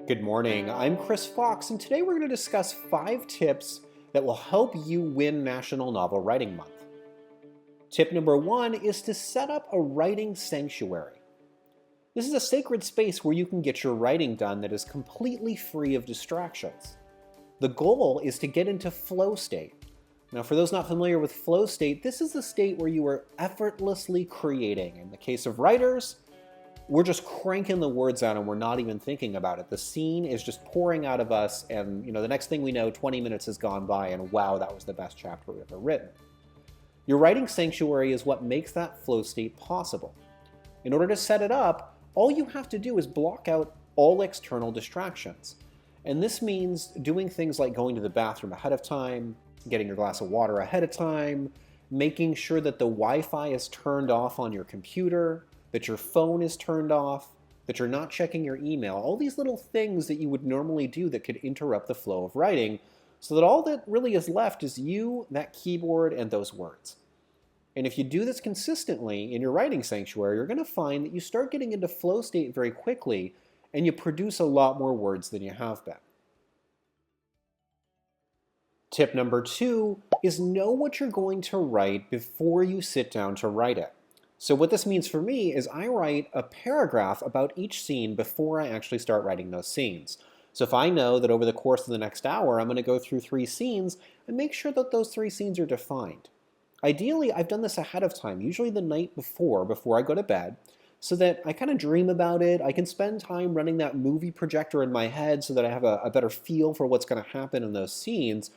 Good morning, I'm Chris Fox, and today we're going to discuss 5 tips that will help you win National Novel Writing Month. Tip number 1 is to set up a writing sanctuary. This is a sacred space where you can get your writing done that is completely free of distractions. The goal is to get into flow state. Now, for those not familiar with flow state, this is the state where you are effortlessly creating. In the case of writers, we're just cranking the words out and we're not even thinking about it. The scene is just pouring out of us, and the next thing we know, 20 minutes has gone by and wow, that was the best chapter we've ever written. Your writing sanctuary is what makes that flow state possible. In order to set it up, all you have to do is block out all external distractions. And this means doing things like going to the bathroom ahead of time, getting your glass of water ahead of time, making sure that the Wi-Fi is turned off on your computer, that your phone is turned off, that you're not checking your email, all these little things that you would normally do that could interrupt the flow of writing, so that all that really is left is you, that keyboard, and those words. And if you do this consistently in your writing sanctuary, you're going to find that you start getting into flow state very quickly, and you produce a lot more words than you have been. Tip number 2 is know what you're going to write before you sit down to write it. So what this means for me is I write a paragraph about each scene before I actually start writing those scenes. So if I know that over the course of the next hour I'm going to go through 3 scenes, I make sure that those 3 scenes are defined. Ideally, I've done this ahead of time, usually the night before I go to bed, so that I kind of dream about it. I can spend time running that movie projector in my head so that I have a better feel for what's going to happen in those scenes.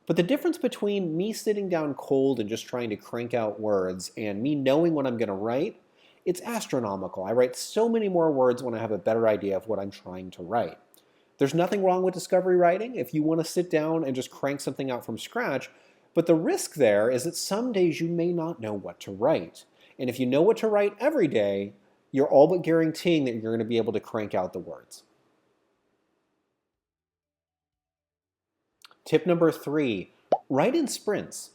But the difference between me sitting down cold and just trying to crank out words and me knowing what I'm going to write, it's astronomical. I write so many more words when I have a better idea of what I'm trying to write. There's nothing wrong with discovery writing if you want to sit down and just crank something out from scratch, but the risk there is that some days you may not know what to write. And if you know what to write every day, you're all but guaranteeing that you're going to be able to crank out the words. Tip number 3, write in sprints.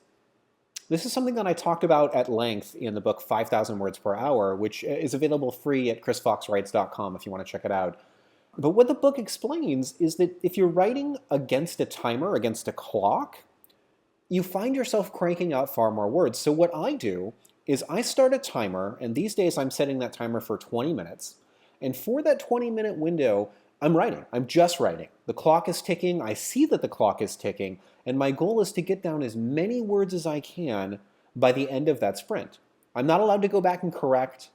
This is something that I talked about at length in the book 5,000 Words Per Hour, which is available free at chrisfoxwrites.com if you want to check it out. But what the book explains is that if you're writing against a timer, against a clock, you find yourself cranking out far more words. So what I do is I start a timer, and these days I'm setting that timer for 20 minutes. And for that 20-minute window, I'm writing. I'm just writing. The clock is ticking. I see that the clock is ticking. And my goal is to get down as many words as I can by the end of that sprint. I'm not allowed to go back and correct.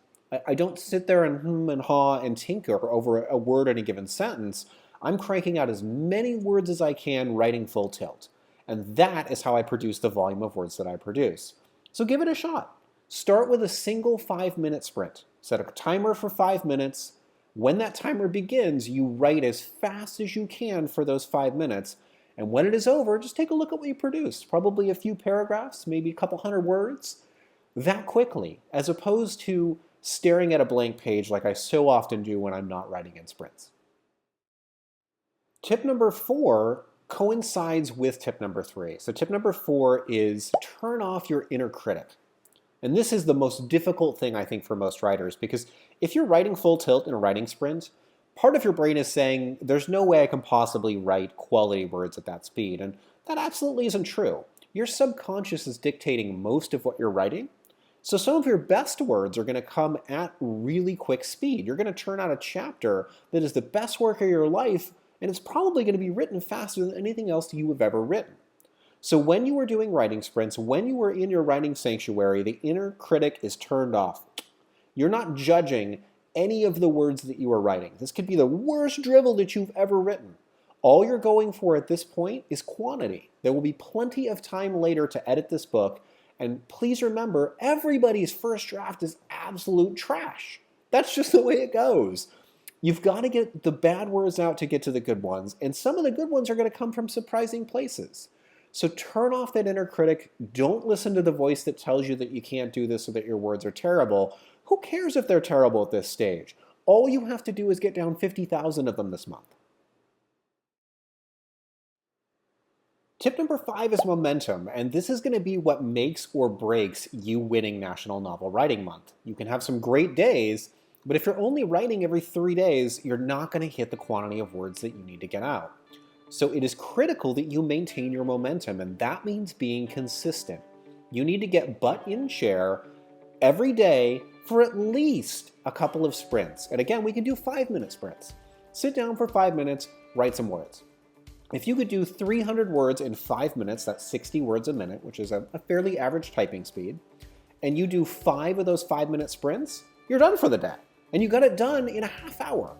I don't sit there and and haw and tinker over a word in a given sentence. I'm cranking out as many words as I can, writing full tilt. And that is how I produce the volume of words that I produce. So give it a shot. Start with a single 5-minute sprint. Set a timer for 5 minutes. When that timer begins, you write as fast as you can for those 5 minutes. And when it is over, just take a look at what you produced. Probably a few paragraphs, maybe a couple hundred words, that quickly, as opposed to staring at a blank page like I so often do when I'm not writing in sprints. Tip number 4 coincides with tip number 3. So tip number 4 is turn off your inner critic. And this is the most difficult thing, I think, for most writers, because if you're writing full tilt in a writing sprint, part of your brain is saying, there's no way I can possibly write quality words at that speed. And that absolutely isn't true. Your subconscious is dictating most of what you're writing. So some of your best words are going to come at really quick speed. You're going to turn out a chapter that is the best work of your life, and it's probably going to be written faster than anything else you have ever written. So when you are doing writing sprints, when you are in your writing sanctuary, the inner critic is turned off. You're not judging any of the words that you are writing. This could be the worst drivel that you've ever written. All you're going for at this point is quantity. There will be plenty of time later to edit this book, and please remember, everybody's first draft is absolute trash. That's just the way it goes. You've got to get the bad words out to get to the good ones, and some of the good ones are going to come from surprising places. So turn off that inner critic. Don't listen to the voice that tells you that you can't do this or that your words are terrible. Who cares if they're terrible at this stage? All you have to do is get down 50,000 of them this month. Tip number 5 is momentum, and this is going to be what makes or breaks you winning National Novel Writing Month. You can have some great days, But if you're only writing every 3 days, you're not going to hit the quantity of words that you need to get out. So it is critical that you maintain your momentum, and that means being consistent. You need to get butt in chair every day for at least a couple of sprints. And again, we can do 5-minute sprints. Sit down for 5 minutes, write some words. If you could do 300 words in 5 minutes, that's 60 words a minute, which is a fairly average typing speed, and you do 5 of those 5-minute sprints, you're done for the day. And you got it done in a half hour.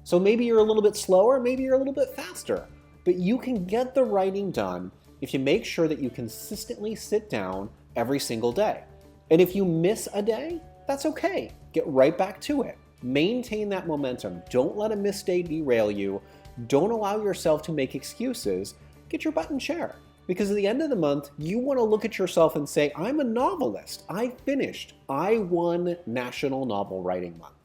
So maybe you're a little bit slower, maybe you're a little bit faster, but you can get the writing done if you make sure that you consistently sit down every single day. And if you miss a day, that's okay. Get right back to it. Maintain that momentum. Don't let a missed day derail you. Don't allow yourself to make excuses. Get your butt in chair. Because at the end of the month, you want to look at yourself and say, I'm a novelist. I finished. I won National Novel Writing Month.